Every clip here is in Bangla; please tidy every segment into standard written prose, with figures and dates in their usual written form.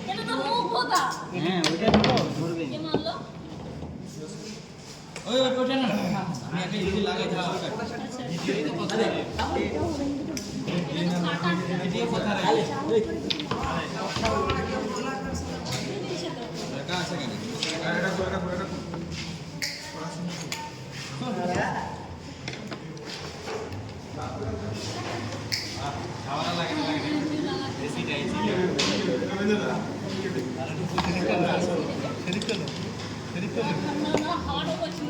এটা তো মুখ হোতা হ্যাঁ ওইটা তো ধরবে কে মারলো ওই ওটা না আমি একটা ইজি লাগাই দিলাম এই তো কথা রে এই কথা রে একা আছে কেন এটা খাওয়া লাগে না এসিটা না হাওয়াটা বলছি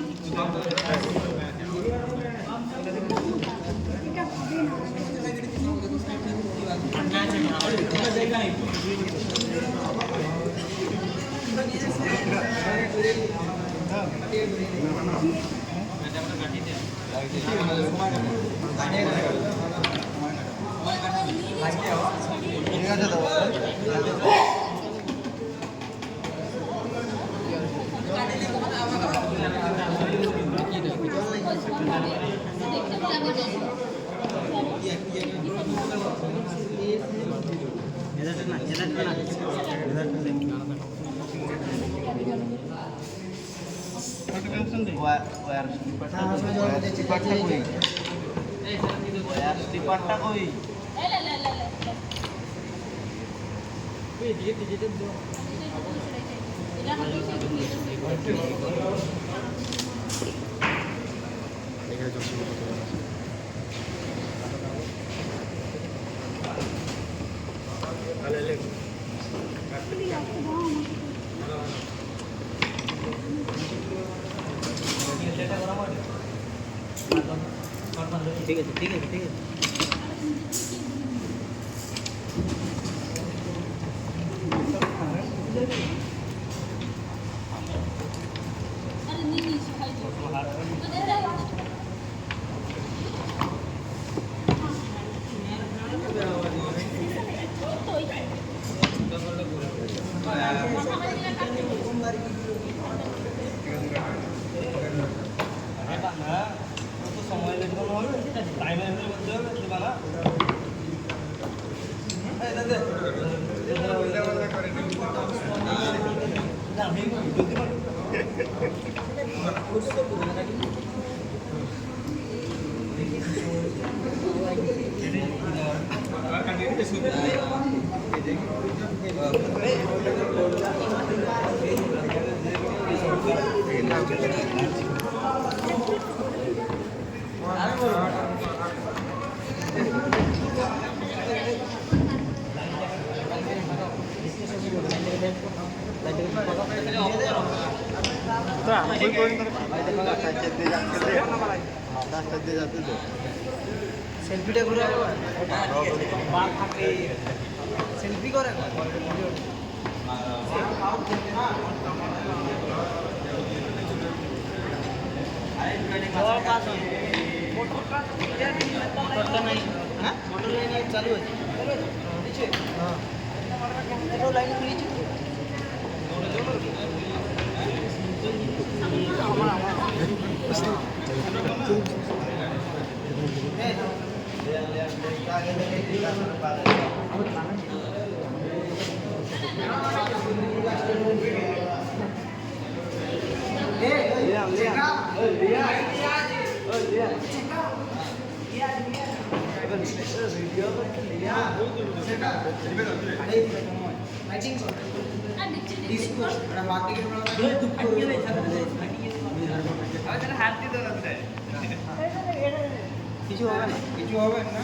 ঠিক আছে ঠিক আছে ঠিক আছে আরে নিনি খাই দিও সময় লাগবে না হবে টাইমের মধ্যে হবে দিবা না এই দাদা না আমি জলদি পারো সেলফিটা করে সেলফি করে মোটরটা নাই হ্যাঁ মোটর লাইন চালু আছে হ্যাঁ লাইন খুলেছি কিছু হবে না